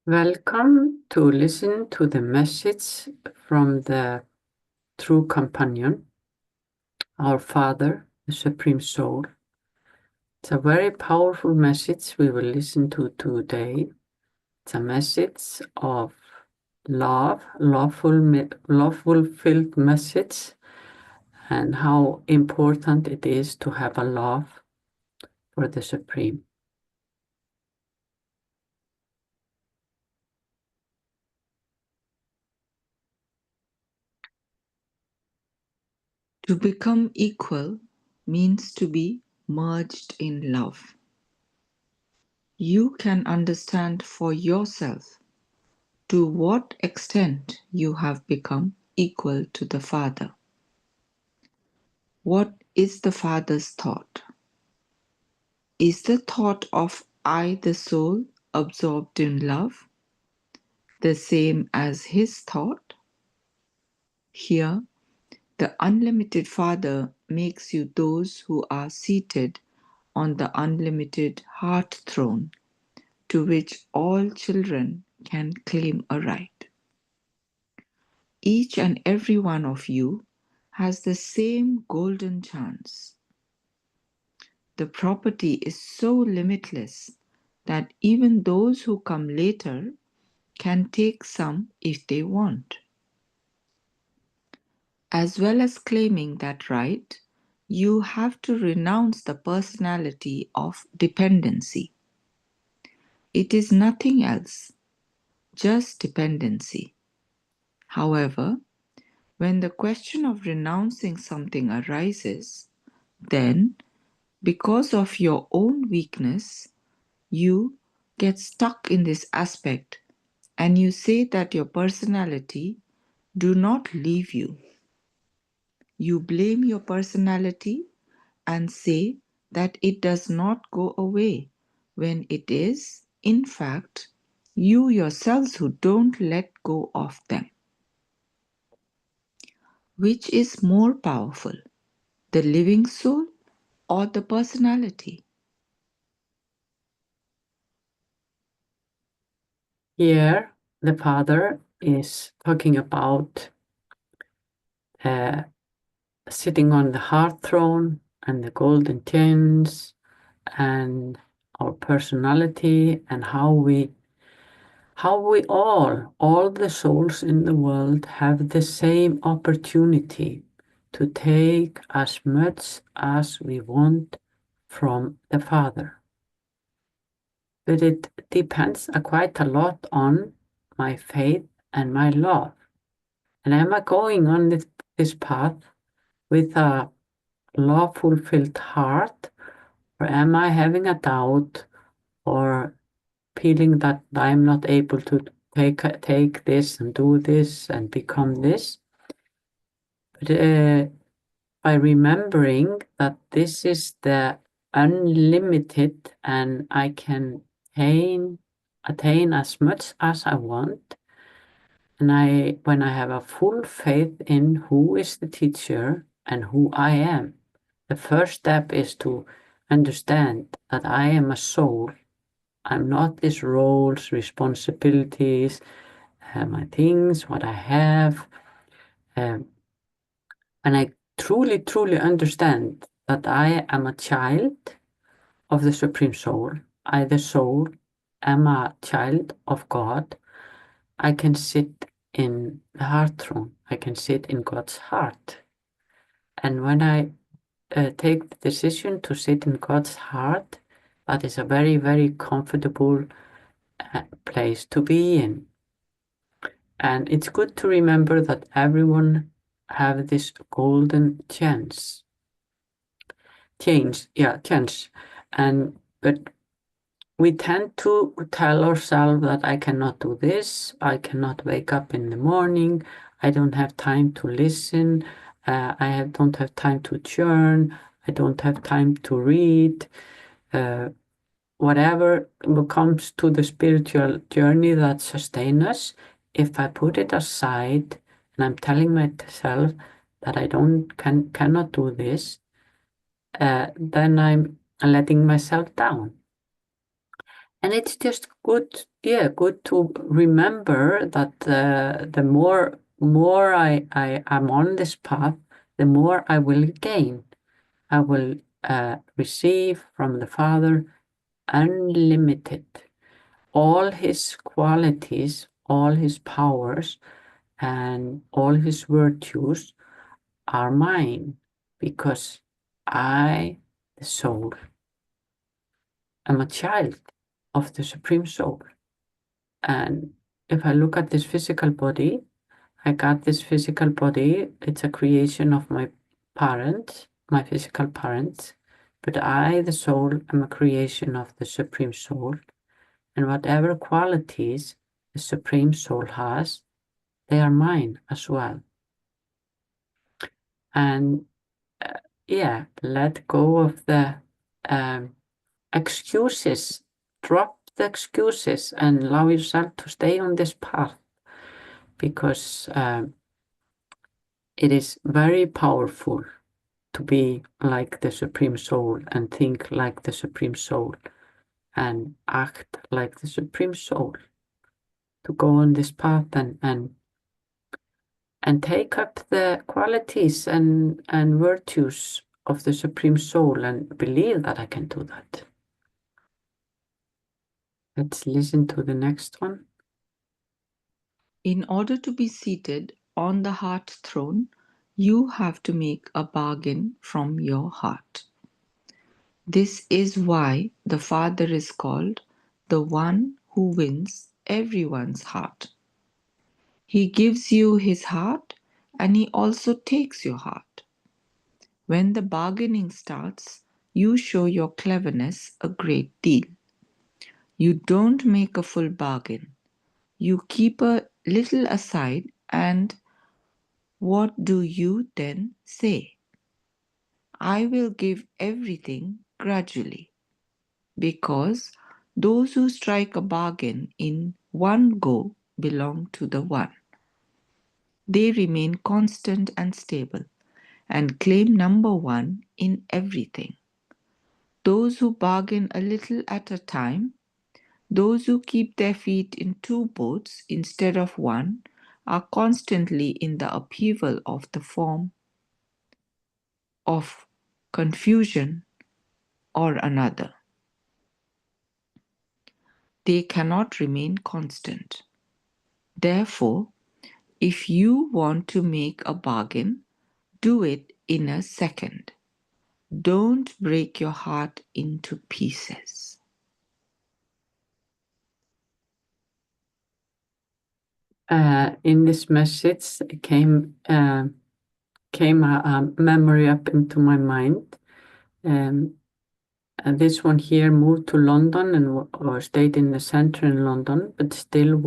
Welcome to listen to the message from the true companion, our Father, the Supreme Soul. It's a very powerful message we will listen to today. It's a message of love, love-filled message, and how important it is to have a love for the Supreme. To become equal means to be merged in love. You can understand for yourself to what extent you have become equal to the Father. What is the Father's thought? Is the thought of I, the soul, absorbed in love, the same as his thought? Here, the unlimited Father makes you those who are seated on the unlimited heart throne, to which all children can claim a right. Each and every one of you has the same golden chance. The property is so limitless that even those who come later can take some if they want. As well as claiming that right, you have to renounce the personality of dependency. It is nothing else, just dependency. However, when the question of renouncing something arises, then, because of your own weakness, you get stuck in this aspect and you say that your personality do not leave you. You blame your personality and say that it does not go away when it is, in fact, you yourselves who don't let go of them. Which is more powerful, the living soul or the personality? Here, the Father is talking about sitting on the heart throne and the golden chains and our personality and how we all the souls in the world have the same opportunity to take as much as we want from the Father. But it depends quite a lot on my faith and my love. And am I going on this path with a love-fulfilled heart, or am I having a doubt or feeling that I'm not able to take this and do this and become this? But by remembering that this is the unlimited and I can attain as much as I want, and when I have a full faith in who is the teacher and who I am, the first step is to understand that I am a soul. I'm not these roles, responsibilities, my things, what I have. Um, and I truly, truly understand that I am a child of the Supreme Soul. I, the soul, am a child of God. I can sit in the heart throne. I can sit in God's heart. And when I take the decision to sit in God's heart, that is a very, very comfortable place to be in. And it's good to remember that everyone have this golden chance. Chance. But we tend to tell ourselves that I cannot do this, I cannot wake up in the morning, I don't have time to listen, don't have time to churn, I don't have time to read. Whatever comes to the spiritual journey that sustains us, if I put it aside and I'm telling myself that I cannot do this, then I'm letting myself down. And it's just good yeah, good to remember that the more I am on this path, the more I will gain. I will receive from the Father unlimited. All his qualities, all his powers, and all his virtues are mine because I, the soul, am a child of the Supreme Soul. And if I look at this physical body, I got this physical body. It's a creation of my parents, my physical parents. But I, the soul, am a creation of the Supreme Soul. And whatever qualities the Supreme Soul has, they are mine as well. And yeah, let go of the excuses. Drop the excuses and allow yourself to stay on this path because it is very powerful to be like the Supreme Soul and think like the Supreme Soul and act like the Supreme Soul. To go on this path and take up the qualities and virtues of the Supreme Soul and believe that I can do that. Let's listen to the next one. In order to be seated on the heart throne, you have to make a bargain from your heart. This is why the Father is called the one who wins everyone's heart. He gives you his heart and he also takes your heart. When the bargaining starts, you show your cleverness a great deal. You don't make a full bargain. You keep a little aside, and what do you then say? I will give everything gradually, because those who strike a bargain in one go belong to the one. They remain constant and stable and claim number one in everything. Those who bargain a little at a time, those who keep their feet in two boats instead of one, are constantly in the upheaval of the form of confusion or another. They cannot remain constant. Therefore, if you want to make a bargain, do it in a second. Don't break your heart into pieces. In this message came a memory up into my mind. And this one here moved to London and or stayed in the center in London, but still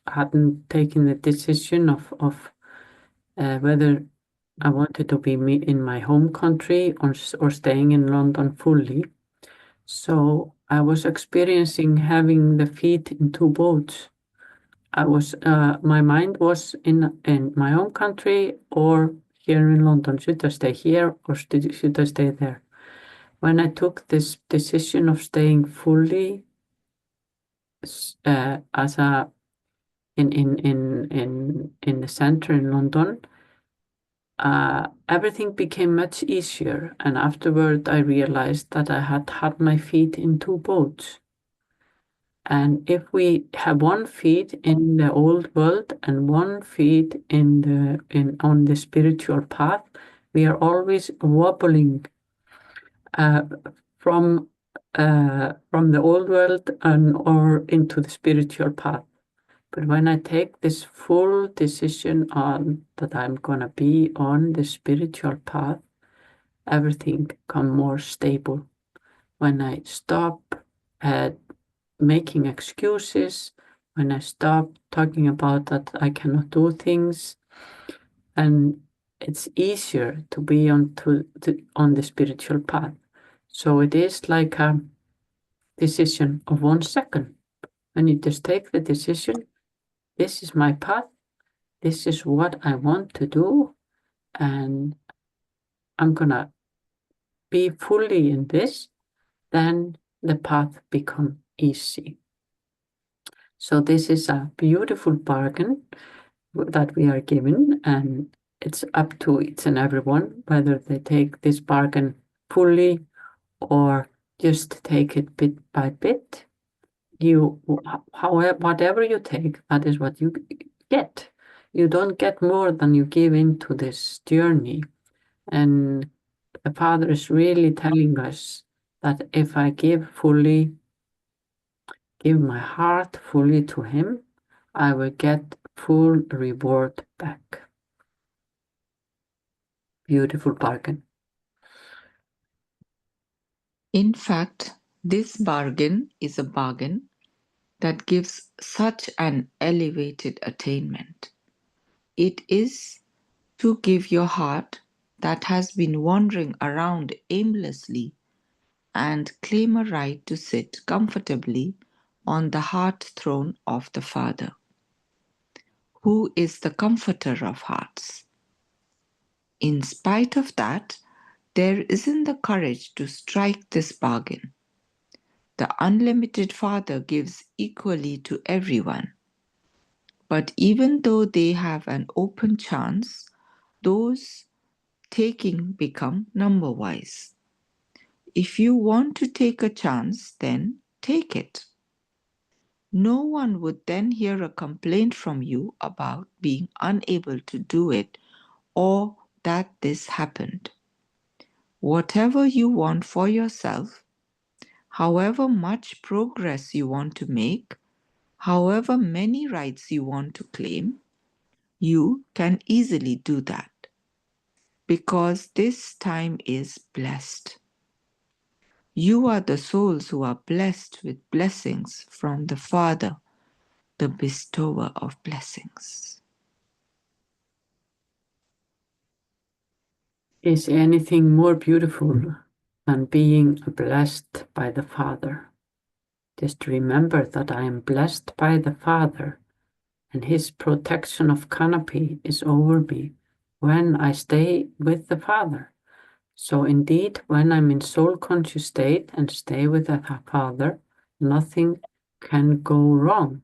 hadn't taken the decision of whether I wanted to be in my home country or staying in London fully. So I was experiencing having the feet in two boats. My mind was in my own country or here in London. Should I stay here or should I stay there? When I took this decision of staying fully as a in the center in London, everything became much easier. And afterward, I realized that I had my feet in two boats. And if we have one feet in the old world and one feet on the spiritual path, we are always wobbling uh, from the old world or into the spiritual path. But when I take this full decision on that I'm gonna be on the spiritual path, everything become more stable. When I stop making excuses, when I stop talking about that I cannot do things, and it's easier to be on the spiritual path. So it is like a decision of 1 second. When you just take the decision, this is my path, this is what I want to do, and I'm gonna be fully in this, then the path become easy. So this is a beautiful bargain that we are given, and it's up to each and everyone whether they take this bargain fully or just take it bit by bit. However, whatever you take, that is what you get. You don't get more than you give into this journey. And the Father is really telling us that if I give my heart fully to Him, I will get full reward back. Beautiful bargain. In fact, this bargain is a bargain that gives such an elevated attainment. It is to give your heart that has been wandering around aimlessly and claim a right to sit comfortably on the heart throne of the Father, who is the comforter of hearts. In spite of that, there isn't the courage to strike this bargain. The unlimited Father gives equally to everyone. But even though they have an open chance, those taking become number wise. If you want to take a chance, then take it. No one would then hear a complaint from you about being unable to do it or that this happened. Whatever you want for yourself, however much progress you want to make, however many rights you want to claim, you can easily do that because this time is blessed. You are the souls who are blessed with blessings from the Father, the bestower of blessings. Is anything more beautiful than being blessed by the Father? Just remember that I am blessed by the Father, and His protection of canopy is over me when I stay with the Father. So indeed, when I'm in soul conscious state and stay with the Father, nothing can go wrong.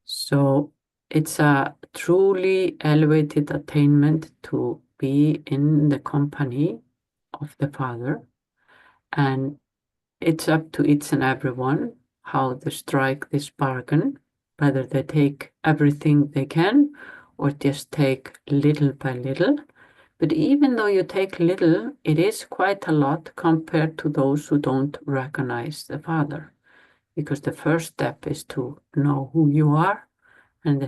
So it's a truly elevated attainment to be in the company of the Father, and it's up to each and everyone how they strike this bargain, whether they take everything they can or just take little by little. But even though you take little, it is quite a lot compared to those who don't recognize the Father. Because the first step is to know who you are, and the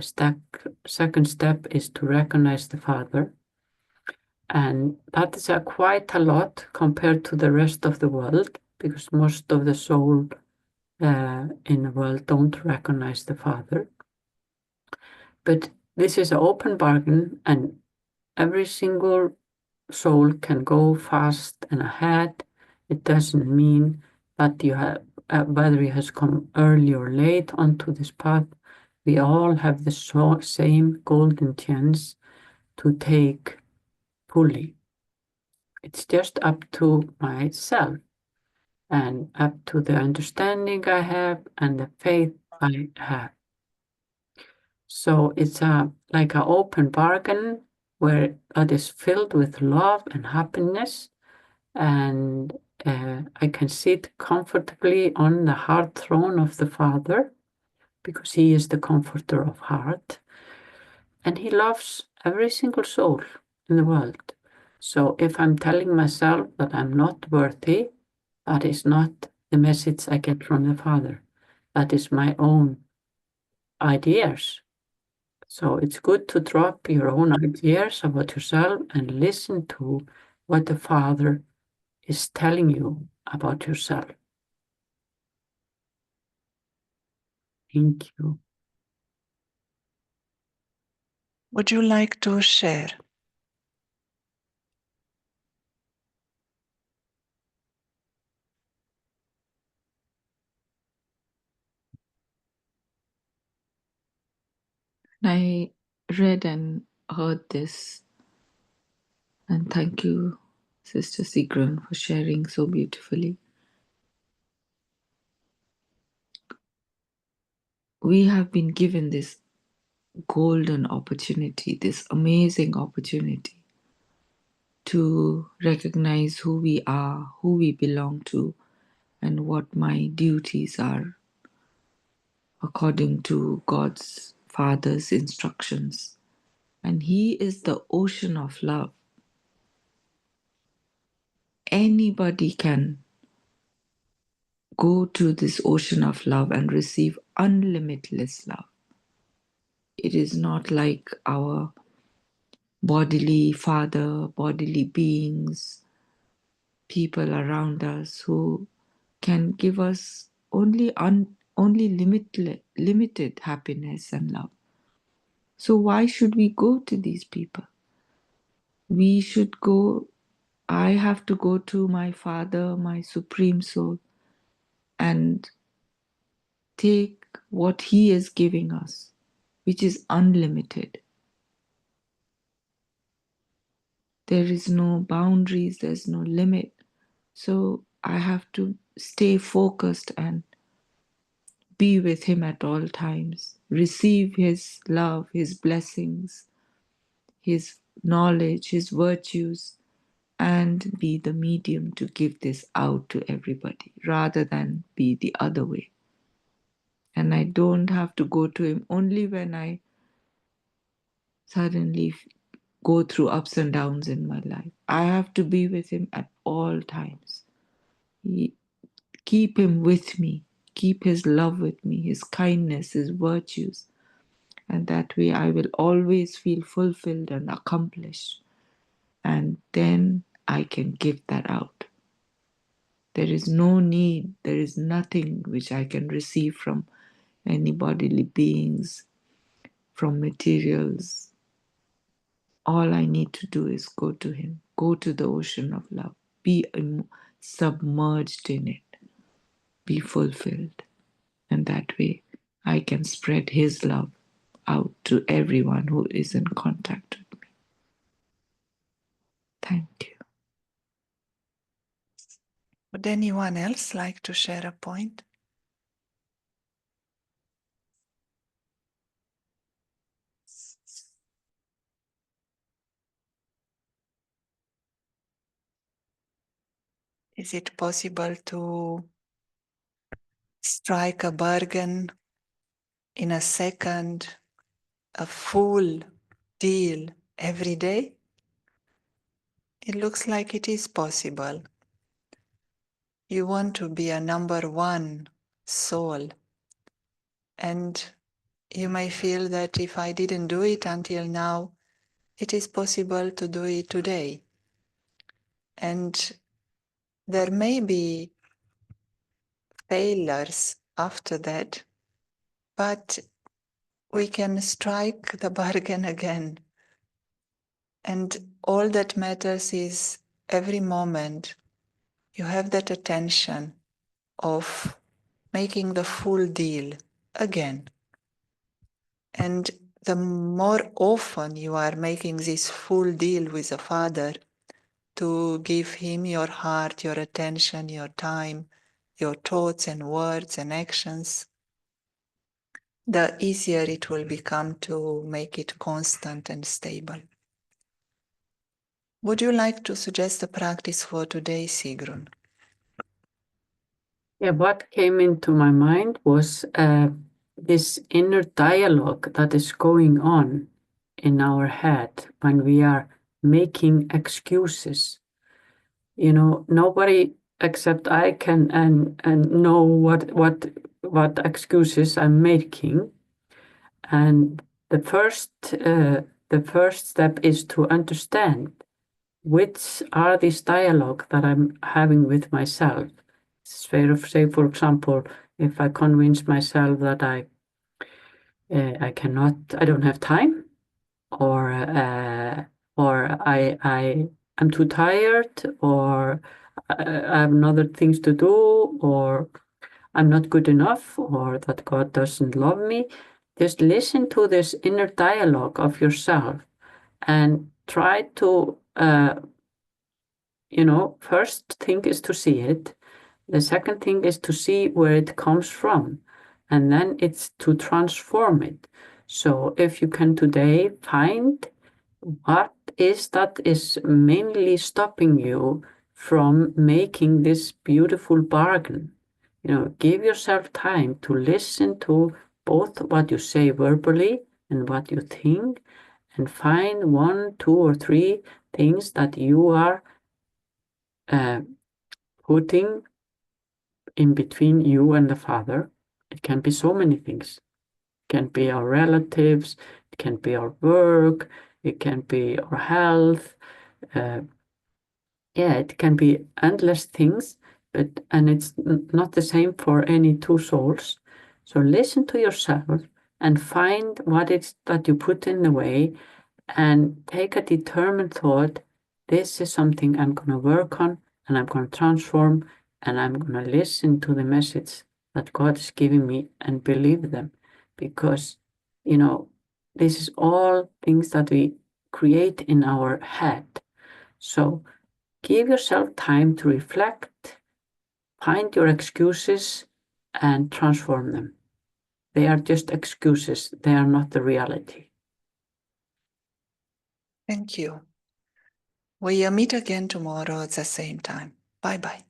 second step is to recognize the Father. And that is quite a lot compared to the rest of the world, because most of the soul in the world don't recognize the Father. But this is an open bargain, and every single soul can go fast and ahead. It doesn't mean that you have whether he has come early or late onto this path. We all have the same golden chance to take fully. It's just up to myself and up to the understanding I have and the faith I have. So it's like an open bargain where that is filled with love and happiness, and I can sit comfortably on the heart throne of the Father because He is the comforter of heart, and He loves every single soul in the world. So if I'm telling myself that I'm not worthy, that is not the message I get from the Father. That is my own ideas. So it's good to drop your own ideas about yourself and listen to what the Father is telling you about yourself. Thank you. Would you like to share? I read and heard this, and thank you, Sister Sigrun, for sharing so beautifully. we have been given this golden opportunity, this amazing opportunity to recognize who we are, who we belong to, and what my duties are according to God's Father's instructions. And He is the ocean of love. Anybody can go to this ocean of love and receive unlimitless love. It is not like our bodily father, bodily beings, people around us who can give us only limited happiness and love. So why should we go to these people? We should go, I have to go to my Father, my Supreme Soul, and take what He is giving us, which is unlimited. There is no boundaries, there's no limit. So I have to stay focused and be with Him at all times, receive His love, His blessings, His knowledge, His virtues, and be the medium to give this out to everybody rather than be the other way. And I don't have to go to Him only when I suddenly go through ups and downs in my life. I have to be with Him at all times. Keep Him with me, keep His love with me, His kindness, His virtues. And that way I will always feel fulfilled and accomplished. And then I can give that out. There is no need, there is nothing which I can receive from any bodily beings, from materials. All I need to do is go to Him, go to the ocean of love, be submerged in it, be fulfilled. And that way I can spread His love out to everyone who is in contact with me. Thank you. Would anyone else like to share a point? Is it possible to strike a bargain in a second, a full deal every day? It looks like it is possible. You want to be a number one soul, and you may feel that if I didn't do it until now, it is possible to do it today. And there may be failures after that, but we can strike the bargain again. And all that matters is every moment you have that attention of making the full deal again. And the more often you are making this full deal with the Father, to give Him your heart, your attention, your time, your thoughts and words and actions, the easier it will become to make it constant and stable. Would you like to suggest a practice for today, Sigrun? Yeah, what came into my mind was this inner dialogue that is going on in our head when we are making excuses. You know, nobody except I can and know what excuses I'm making. And the first step is to understand which are these dialogue that I'm having with myself. Say, for example, if I convince myself that I don't have time, or I'm too tired, or I have other things to do, or I'm not good enough, or that God doesn't love me. Just listen to this inner dialogue of yourself and try to, first thing is to see it. The second thing is to see where it comes from. and then it's to transform it. So if you can today find what is that is mainly stopping you from making this beautiful bargain. Give yourself time to listen to both what you say verbally and what you think, and find 1, 2, or 3 things that you are putting in between you and the Father. It can be so many things. It can be our relatives, it can be our work, it can be our health. It can be endless things, and it's not the same for any two souls. So listen to yourself and find what it's that you put in the way, and take a determined thought. This is something I'm going to work on, and I'm going to transform, and I'm going to listen to the message that God is giving me and believe them, because this is all things that we create in our head. So give yourself time to reflect, find your excuses, and transform them. They are just excuses, they are not the reality. Thank you. We'll meet again tomorrow at the same time. Bye-bye.